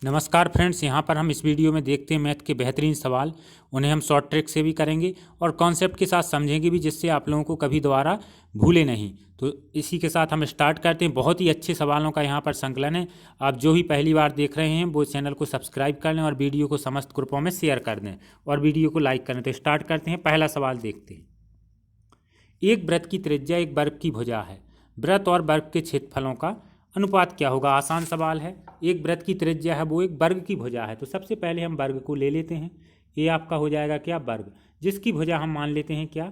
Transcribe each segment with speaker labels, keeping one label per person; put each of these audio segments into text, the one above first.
Speaker 1: नमस्कार फ्रेंड्स, यहाँ पर हम इस वीडियो में देखते हैं मैथ के बेहतरीन सवाल। उन्हें हम शॉर्ट ट्रिक से भी करेंगे और कॉन्सेप्ट के साथ समझेंगे भी, जिससे आप लोगों को कभी दोबारा भूले नहीं। तो इसी के साथ हम स्टार्ट करते हैं। बहुत ही अच्छे सवालों का यहाँ पर संकलन है। आप जो भी पहली बार देख रहे हैं वो चैनल को सब्सक्राइब कर लें और वीडियो को समस्त ग्रुपों में शेयर कर दें और वीडियो को लाइक करें। तो स्टार्ट करते हैं। पहला सवाल देखते हैं। एक वृत्त की त्रिज्या एक वर्ग की भुजा है। वृत्त और वर्ग के क्षेत्रफलों का अनुपात क्या होगा? आसान सवाल है। एक वृत्त की त्रिज्या है, वो एक वर्ग की भुजा है। तो सबसे पहले हम वर्ग को ले लेते हैं। ये आपका हो जाएगा क्या? वर्ग। जिसकी भुजा हम मान लेते हैं क्या?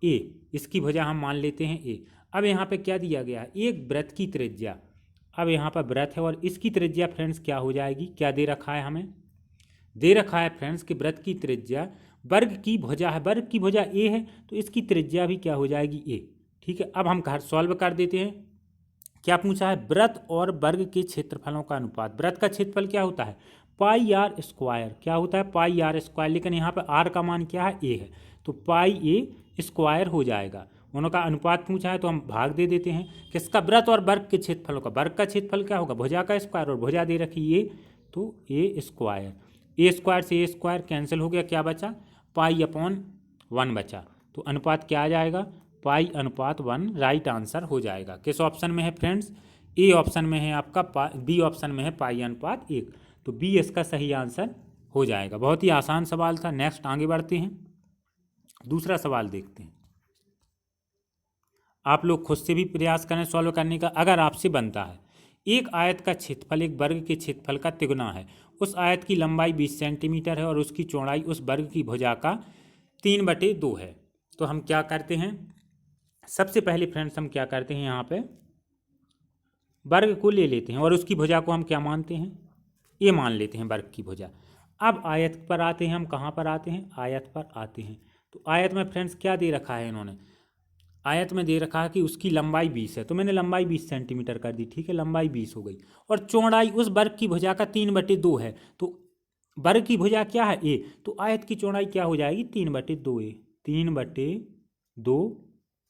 Speaker 1: ए। इसकी भुजा हम मान लेते हैं ए। अब यहाँ पे क्या दिया गया है? एक वृत्त की त्रिज्या। अब यहाँ पर वृत्त है और इसकी त्रिज्या फ्रेंड्स क्या हो जाएगी? क्या दे रखा है हमें? दे रखा है फ्रेंड्स कि वृत्त की त्रिज्या वर्ग की भुजा है। वर्ग की भुजा ए है तो इसकी त्रिज्या भी क्या हो जाएगी? ए। ठीक है, अब हम घर सॉल्व कर देते हैं। क्या पूछा है? वृत्त और वर्ग के क्षेत्रफलों का अनुपात। वृत्त का क्षेत्रफल क्या होता है? पाई आर स्क्वायर। क्या होता है? पाई आर स्क्वायर। लेकिन यहाँ पर आर का मान क्या है? ए है, तो पाई ए स्क्वायर हो जाएगा। उनका अनुपात पूछा है तो हम भाग दे देते हैं। किसका? वृत्त और वर्ग के क्षेत्रफलों का। वर्ग का क्षेत्रफल क्या होगा? भुजा का स्क्वायर, और भुजा दे रखी ए, तो ए स्क्वायर। ए स्क्वायर से ए स्क्वायर कैंसिल हो गया, क्या बचा? पाई अपॉन 1 बचा। तो अनुपात क्या आ जाएगा? पाई अनुपात 1 राइट आंसर हो जाएगा। किस ऑप्शन में है फ्रेंड्स? ए ऑप्शन में है आपका। बी ऑप्शन में है पाई अनुपात 1, तो बी इसका सही आंसर हो जाएगा। बहुत ही आसान सवाल था। नेक्स्ट आगे बढ़ते हैं। दूसरा सवाल देखते हैं। आप लोग खुद से भी प्रयास करें सॉल्व करने का, अगर आपसे बनता है। एक आयत का क्षेत्रफल एक वर्ग के क्षेत्रफल का तिगुना है। उस आयत की लंबाई 20 सेंटीमीटर है और उसकी चौड़ाई उस वर्ग की भुजा का 3/2 है। तो हम क्या करते हैं? सबसे पहले फ्रेंड्स हम क्या करते हैं, यहाँ पे वर्ग को ले लेते हैं और उसकी भुजा को हम क्या मानते हैं? ये मान लेते हैं वर्ग की भुजा। अब आयत पर आते हैं। हम कहाँ पर आते हैं? आयत पर आते हैं। तो आयत में फ्रेंड्स क्या दे रखा है इन्होंने? आयत में दे रखा है कि उसकी लंबाई 20 है, तो मैंने लंबाई 20 सेंटीमीटर कर दी। ठीक है, लंबाई 20 हो गई और चौड़ाई उस वर्ग की भुजा का 3/2 है। तो वर्ग की भुजा क्या है? ए, तो आयत की चौड़ाई क्या हो जाएगी? 3/2 ए। 3/2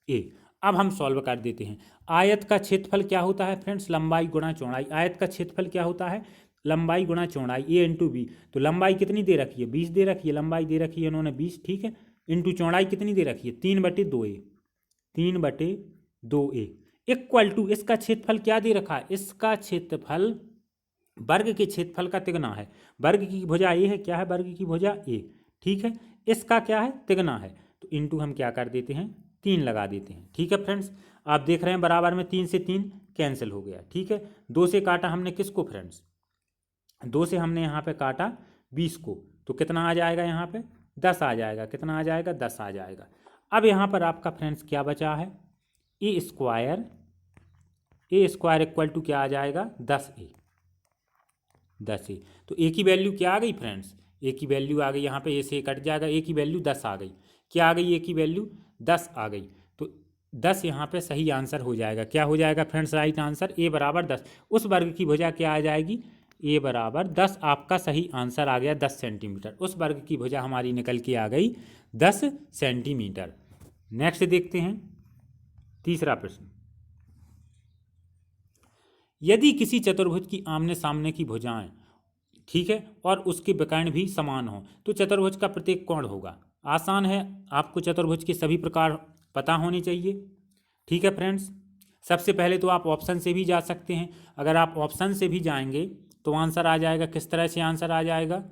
Speaker 1: ए। अब हम सॉल्व कर देते हैं। आयत का क्षेत्रफल क्या होता है फ्रेंड्स? लंबाई गुणा चौड़ाई। आयत का क्षेत्रफल क्या होता है? लंबाई गुणा चौड़ाई, ए इंटू बी। तो लंबाई कितनी दे रखी है? 20 दे रखी है। लंबाई दे रखी है इन्होंने 20, ठीक है, इंटू चौड़ाई कितनी दे रखी है? 3/2 ए। 3/2 ए इक्वल टू इसका क्षेत्रफल क्या दे रखा है? इसका क्षेत्रफल वर्ग के क्षेत्रफल का तिगुना है। वर्ग की भुजा ए है, क्या है? वर्ग की भुजा ए, ठीक है। इसका क्या है? तिगुना है, तो इंटू हम क्या कर देते हैं? 3 लगा देते हैं। ठीक है फ्रेंड्स, आप देख रहे हैं बराबर में 3 से 3 कैंसिल हो गया। ठीक है, 2 से काटा हमने किसको फ्रेंड्स? 2 से हमने यहाँ पे काटा 20 को, तो कितना आ जाएगा? यहाँ पे 10 आ जाएगा। कितना आ जाएगा? 10 आ जाएगा। अब यहाँ पर आपका फ्रेंड्स क्या बचा है? A square. A square equal to क्या आ जाएगा? 10 ए। 10 ए, तो ए की वैल्यू क्या आ गई फ्रेंड्स? ए की वैल्यू आ गई, यहाँ पे ए से कट जाएगा, ए की वैल्यू 10 आ गई। क्या आ गई? ए की वैल्यू 10 आ गई। तो 10 यहाँ पे सही आंसर हो जाएगा। क्या हो जाएगा फ्रेंड्स राइट आंसर? ए बराबर 10। उस वर्ग की भुजा क्या आ जाएगी? ए बराबर 10 आपका सही आंसर आ गया। 10 सेंटीमीटर उस वर्ग की भुजा हमारी निकल के आ गई 10 सेंटीमीटर। नेक्स्ट देखते हैं तीसरा प्रश्न। यदि किसी चतुर्भुज की आमने सामने की भुजाएं, ठीक है, और उसके विकर्ण भी समान हो, तो चतुर्भुज का प्रत्येक कोण होगा। आसान है, आपको चतुर्भुज के सभी प्रकार पता होने चाहिए। ठीक है फ्रेंड्स, सबसे पहले तो आप ऑप्शन से भी जा सकते हैं। अगर आप ऑप्शन से भी जाएंगे तो आंसर आ जाएगा। किस तरह से आंसर आ जाएगा?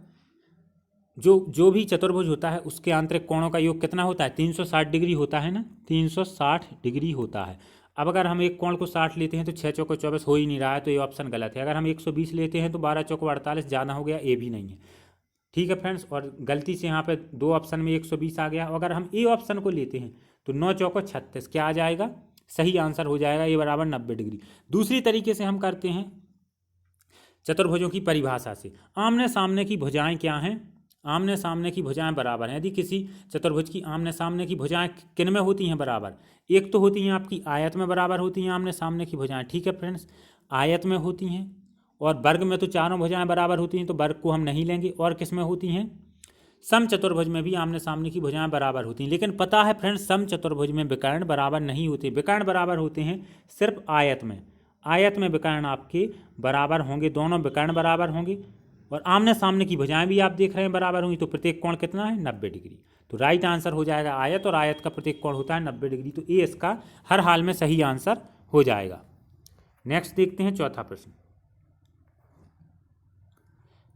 Speaker 1: जो भी चतुर्भुज होता है उसके आंतरिक कोणों का योग कितना होता है? 360 डिग्री होता है ना, 360 डिग्री होता है। अब अगर हम एक कोण को 60 लेते हैं तो 6 चौको 24 हो ही नहीं रहा है, तो ये ऑप्शन गलत है। अगर हम 120 लेते हैं तो 12 चौको 48 ज़्यादा हो गया, ए भी नहीं है। ठीक है फ्रेंड्स, और गलती से यहाँ पे 2 ऑप्शन में 120 आ गया। अगर हम ए ऑप्शन को लेते हैं तो 9 चौको 36 क्या आ जाएगा? सही आंसर हो जाएगा ए बराबर 90 डिग्री। दूसरी तरीके से हम करते हैं चतुर्भुजों की परिभाषा से। आमने सामने की भुजाएं क्या हैं? आमने सामने की भुजाएं बराबर हैं। यदि किसी चतुर्भुज की आमने सामने की भुजाएं किन में होती हैं बराबर? एक तो होती हैं आपकी आयत में बराबर होती हैं आमने सामने की भुजाएं। ठीक है फ्रेंड्स, आयत में होती हैं, और वर्ग में तो चारों भुजाएं बराबर होती हैं, तो वर्ग को हम नहीं लेंगे। और किस में होती हैं? सम चतुर्भुज में भी आमने सामने की भुजाएं बराबर होती हैं। लेकिन पता है फ्रेंड्स, सम चतुर्भुज में विकर्ण बराबर नहीं होते। विकर्ण बराबर होते हैं सिर्फ आयत में। आयत में विकर्ण आपके बराबर होंगे, दोनों विकर्ण बराबर होंगे। और आमने सामने की भुजाएं भी आप देख रहे हैं बराबर होंगी, तो प्रत्येक कोण कितना है 90 डिग्री। तो राइट आंसर हो जाएगा आयत, और आयत का प्रत्येक कोण होता है 90 डिग्री। तो ए इसका हर हाल में सही आंसर हो जाएगा। नेक्स्ट देखते हैं चौथा प्रश्न।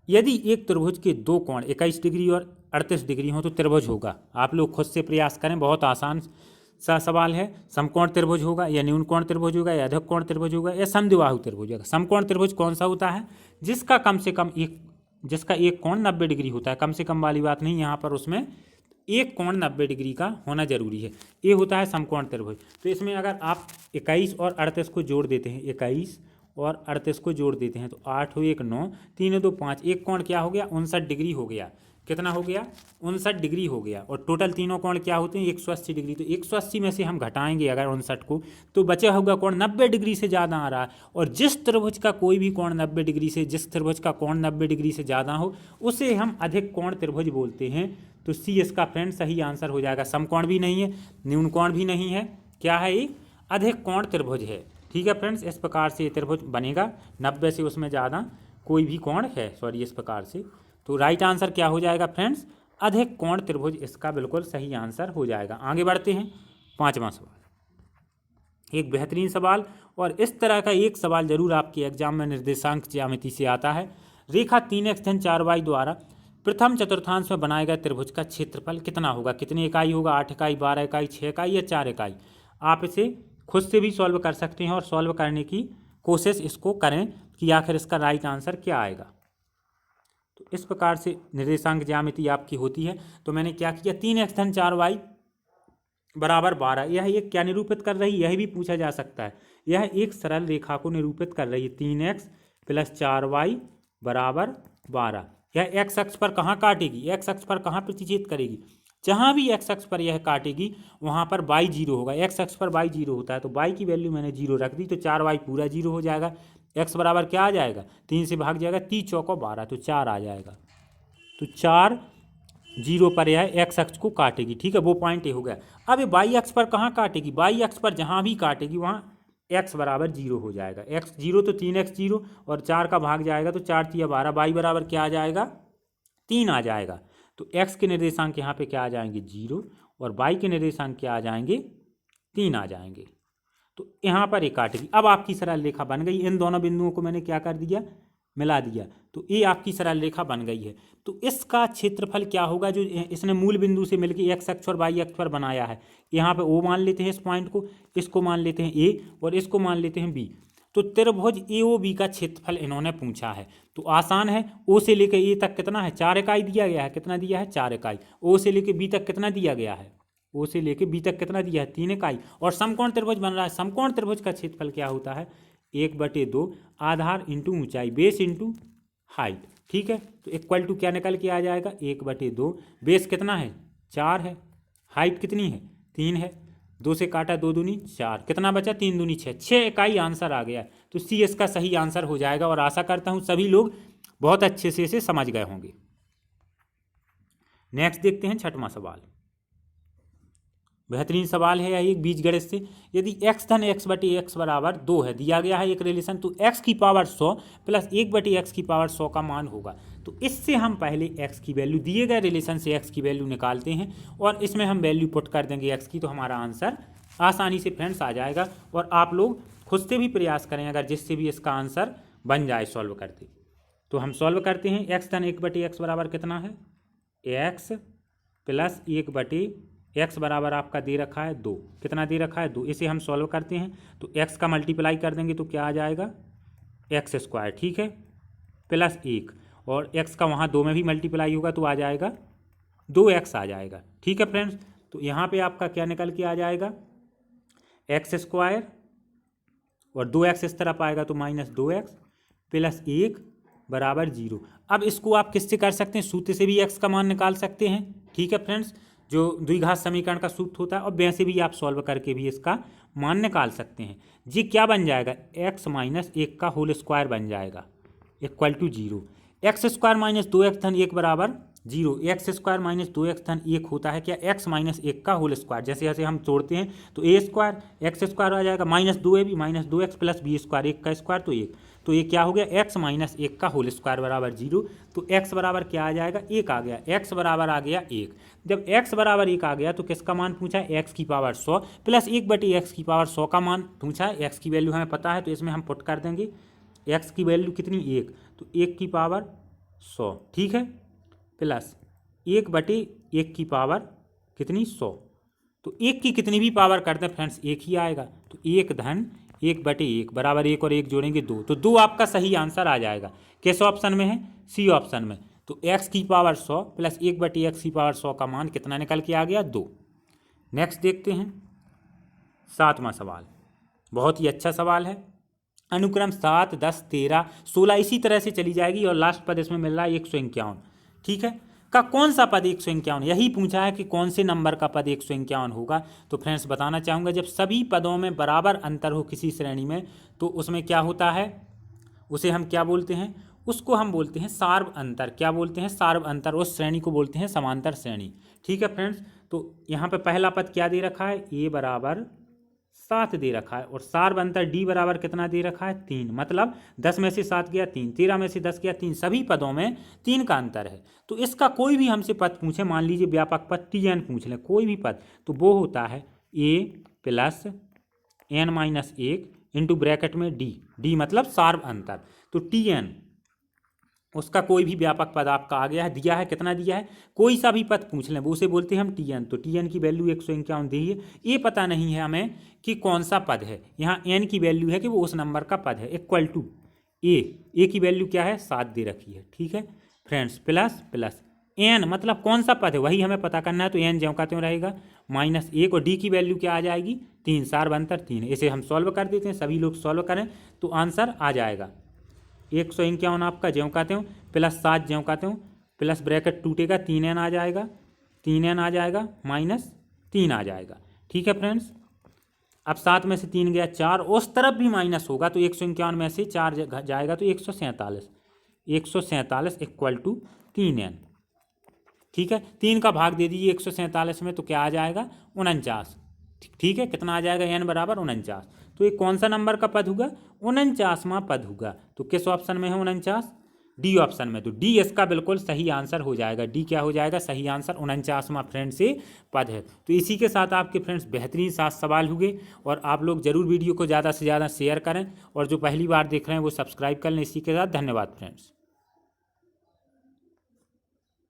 Speaker 1: यदि एक त्रिभुज के दो कोण 21 डिग्री और 38 डिग्री हो तो त्रिभुज होगा। आप लोग खुद से प्रयास करें, बहुत आसान सा सवाल है। समकोण त्रिभुज होगा या न्यून कोण त्रिभुज होगा या अधिक कोण त्रिभुज होगा या समद्विबाहु त्रिभुज होगा। समकोण त्रिभुज कौन सा होता है? जिसका एक कोण 90 डिग्री होता है। कम से कम वाली बात नहीं, यहाँ पर उसमें एक कोण 90 डिग्री का होना जरूरी है। ये होता है समकोण त्रिभुज। तो इसमें अगर आप 21 और 38 को जोड़ देते हैं, 21 और 38 को जोड़ देते हैं तो 8 हो 1 9, 3 2 5, एक कोण क्या हो गया 59 डिग्री हो गया। कितना हो गया 59 डिग्री हो गया। और टोटल तीनों कोण क्या होते हैं 180 डिग्री। तो 180 में से हम घटाएंगे अगर 59 को, तो बचा होगा कोण 90 डिग्री से ज़्यादा आ रहा है। और जिस त्रिभुज का कोई भी कोण 90 डिग्री से, जिस त्रिभुज का कोण 90 डिग्री से ज़्यादा हो उसे हम अधिक कोण त्रिभुज बोलते हैं। तो सी इसका फ्रेंड सही आंसर हो जाएगा। समकोण भी नहीं है, न्यून कोण भी नहीं है, क्या है ये अधिक कोण त्रिभुज है। ठीक है फ्रेंड्स, इस प्रकार से ये त्रिभुज बनेगा। 90 से उसमें ज़्यादा कोई भी कोण है, सॉरी इस प्रकार से। तो राइट आंसर क्या हो जाएगा फ्रेंड्स? अधिक कोण त्रिभुज इसका बिल्कुल सही आंसर हो जाएगा। आगे बढ़ते हैं, पांचवा सवाल। एक बेहतरीन सवाल, और इस तरह का एक सवाल जरूर आपके एग्जाम में निर्देशांक ज्यामिति से आता है। रेखा 3x धन 4y द्वारा प्रथम चतुर्थांश में बनाए गए त्रिभुज का क्षेत्रफल कितना होगा? कितनी इकाई होगा? 8 इकाई, 12 इकाई, 6 इकाई या 4 इकाई? आप इसे खुद से भी सॉल्व कर सकते हैं और सॉल्व करने की कोशिश इसको करें कि आखिर इसका राइट आंसर क्या आएगा। तो इस प्रकार से निर्देशांक ज्यामिति आपकी होती है। तो मैंने क्या किया, 3x धन 4y बराबर 12, यह एक क्या निरूपित कर रही है, यह भी पूछा जा सकता है। यह एक सरल रेखा को निरूपित कर रही है। 3x प्लस 4y बराबर 12। यह x अक्ष पर कहाँ काटेगी, x अक्ष पर कहाँ प्रतिच्छेद करेगी? जहाँ भी x अक्ष पर यह काटेगी वहाँ पर y 0 होगा। x अक्ष पर y 0 होता है, तो y की वैल्यू मैंने 0 रख दी, तो 4y पूरा 0 हो जाएगा। x बराबर क्या आ जाएगा, 3 से भाग जाएगा, 3 चौको 12, तो 4 आ जाएगा। तो 4 0 पर यह x अक्ष को काटेगी। ठीक है, वो पॉइंट ये हो गया। अब ये y अक्ष पर कहाँ काटेगी? y अक्ष पर जहाँ भी काटेगी वहाँ x बराबर 0 हो जाएगा। x 0 तो 3x 0, और 4 का भाग जाएगा तो 4 3 12, y बराबर क्या आ जाएगा 3 आ जाएगा। तो x के निर्देशांक यहाँ पे क्या आ जाएंगे 0, और y के निर्देशांक क्या आ जाएंगे 3 आ जाएंगे। तो यहाँ पर ये काटेगी। अब आपकी सरल रेखा बन गई। इन दोनों बिंदुओं को मैंने क्या कर दिया, मिला दिया, तो ये आपकी सरल रेखा बन गई है। तो इसका क्षेत्रफल क्या होगा जो इसने मूल बिंदु से मिलकर x अक्ष और y अक्ष पर बनाया है? यहाँ पे O मान लेते हैं इस पॉइंट को, इसको मान लेते हैं A और इसको मान लेते हैं B। तो त्रिभुज AOB का क्षेत्रफल इन्होंने पूछा है। तो आसान है, O से लेकर A तक कितना है 4 इकाई दिया गया है। कितना दिया है 4 इकाई। O से लेकर B तक कितना दिया गया है, O से लेकर B तक कितना दिया है 3 इकाई। और समकोण त्रिभुज बन रहा है। समकोण त्रिभुज का क्षेत्रफल क्या होता है 1/2 आधार इंटू ऊंचाई, बेस इंटू हाइट। ठीक है, तो इक्वल टू क्या निकल के आ जाएगा 1/2। बेस कितना है 4 है, हाइट कितनी है 3 है, 2 से काटा 2 दूनी 4, कितना बचा 3 दूनी 6, 6 इकाई आंसर आ गया। तो सी इसका सही आंसर हो जाएगा। और आशा करता हूँ सभी लोग बहुत अच्छे से इसे समझ गए होंगे। नेक्स्ट देखते हैं छठवां सवाल। बेहतरीन सवाल है यह एक बीजगणित से। यदि x धन x/x बराबर 2 है, दिया गया है एक रिलेशन, तो x की पावर 100 प्लस 1/x की पावर 100 का मान होगा। तो इससे हम पहले x की वैल्यू, दिए गए रिलेशन से x की वैल्यू निकालते हैं और इसमें हम वैल्यू पुट कर देंगे x की, तो हमारा आंसर आसानी से फ्रेंड्स आ जाएगा। और आप लोग खुद से भी प्रयास करें अगर जिससे भी इसका आंसर बन जाए सॉल्व करते। तो हम सॉल्व करते हैं। x धन 1/x बराबर कितना है, x प्लस 1/x बराबर आपका दे रखा है 2। कितना दे रखा है 2। इसे हम सॉल्व करते हैं तो x का मल्टीप्लाई कर देंगे तो क्या आ जाएगा x²। ठीक है, प्लस 1, और x का वहाँ 2 में भी मल्टीप्लाई होगा तो आ जाएगा 2x आ जाएगा। ठीक है फ्रेंड्स, तो यहाँ पे आपका क्या निकल के आ जाएगा x² और 2x इस तरफ आएगा तो -2x प्लस 1 बराबर 0। अब इसको आप किससे कर सकते हैं, सूत्र से भी x का मान निकाल सकते हैं। ठीक है फ्रेंड्स, जो द्विघात समीकरण का सूत्र होता है, और वैसे भी आप सॉल्व करके भी इसका मान निकाल सकते हैं। जी क्या बन जाएगा x - 1 का होल स्क्वायर बन जाएगा इक्वल टू 0। x² - 2x धन 1 बराबर zero, x square minus 2x धन 1 होता है क्या, x माइनस 1 का होल स्क्वायर। जैसे जैसे हम तोड़ते हैं तो ए स्क्वायर एक्स स्क्वायर आ जाएगा, minus 2ab minus 2x plus b square, 1 का स्क्वायर तो 1, तो ये क्या हो गया, x माइनस 1 का होल स्क्वायर बराबर 0। तो x बराबर क्या आ जाएगा, 1 आ गया, x बराबर आ गया 1। जब x बराबर 1 आ गया तो किसका मान पूछा है, x की पावर 100 प्लस 1/x की पावर 100 का मान पूछा है। x की वैल्यू हमें पता है तो इसमें हम पुट कर देंगे, x की वैल्यू कितनी 1, तो 1 की पावर 100, ठीक है, प्लस 1/1 की पावर कितनी 100, तो 1 की कितनी भी पावर कर दें फ्रेंड्स 1 ही आएगा। तो 1 धन 1/1 बराबर 1 और 1 जोड़ेंगे 2, तो 2 आपका सही आंसर आ जाएगा। किस ऑप्शन में है, सी ऑप्शन में। तो x की पावर 100 प्लस 1/x की पावर 100 का मान कितना निकल के आ गया, 2। नेक्स्ट देखते हैं 7वां सवाल, बहुत ही अच्छा सवाल है। अनुक्रम 7, 10, 13, 16 इसी तरह से चली जाएगी और लास्ट पद इसमें मिल रहा है 151, ठीक है, का कौन सा पद 151, यही पूछा है कि कौन से नंबर का पद 151 होगा। तो फ्रेंड्स बताना चाहूँगा, जब सभी पदों में बराबर अंतर हो किसी श्रेणी में तो उसमें क्या होता है, उसे हम क्या बोलते हैं, उसको हम बोलते हैं सार्व अंतर। क्या बोलते हैं, सार्व अंतर। उस श्रेणी को बोलते हैं समांतर श्रेणी, ठीक है फ्रेंड्स। तो यहाँ पे पहला पद क्या दे रखा है, a बराबर 7 दे रखा है और सार्व अंतर d बराबर कितना दे रखा है, 3, मतलब 10 में से 7 गया 3, 13 में से 10 गया 3, सभी पदों में 3 का अंतर है। तो इसका कोई भी हमसे पद पूछे, मान लीजिए व्यापक पद tn पूछ लें, कोई भी पद, तो वो होता है a plus n-1 into bracket में d मतलब सार्व अंतर। तो tn उसका कोई भी व्यापक पद आपका आ गया है, दिया है, कितना दिया है, कोई सा भी पद पूछ लें वो उसे बोलते हैं हम tn। तो tn की वैल्यू 151 दी है, ये पता नहीं है हमें कि कौन सा पद है, यहाँ n की वैल्यू है कि वो उस नंबर का पद है, इक्वल टू a की वैल्यू क्या है, 7 दे रखी है, ठीक है फ्रेंड्स, प्लस प्लस n मतलब कौन सा पद है वही हमें पता करना है। तो n ज्यों का त्यों रहेगा, -1 और d की वैल्यू क्या आ जाएगी, 3, सार्व अंतर 3। इसे हम सॉल्व कर देते हैं, सभी लोग सॉल्व करें तो आंसर आ जाएगा 151 आपका ज्यों का त्यों, प्लस 7 ज्यों का त्यों, प्लस ब्रैकेट टूटेगा 3n आ जाएगा, 3n आ जाएगा, -3 आ जाएगा, ठीक है फ्रेंड्स। अब 7 में से 3 गया 4, उस तरफ भी माइनस होगा तो 151 में से 4 जाएगा तो 147 इक्वल टू 3n, ठीक है। 3 का भाग दे दीजिए 147 में तो क्या आ जाएगा, 49, ठीक है, कितना आ जाएगा, n बराबर 49। तो ये कौन सा नंबर का पद होगा, 49वां पद होगा। तो किस ऑप्शन में है 49, डी ऑप्शन में। तो डी इसका बिल्कुल सही आंसर हो जाएगा, डी क्या हो जाएगा, सही आंसर 49वां फ्रेंड से पद है। तो इसी के साथ आपके फ्रेंड्स बेहतरीन 7 सवाल हुए और आप लोग जरूर वीडियो को ज़्यादा से ज़्यादा शेयर करें और जो पहली बार देख रहे हैं वो सब्सक्राइब कर लें। इसी के साथ धन्यवाद फ्रेंड्स।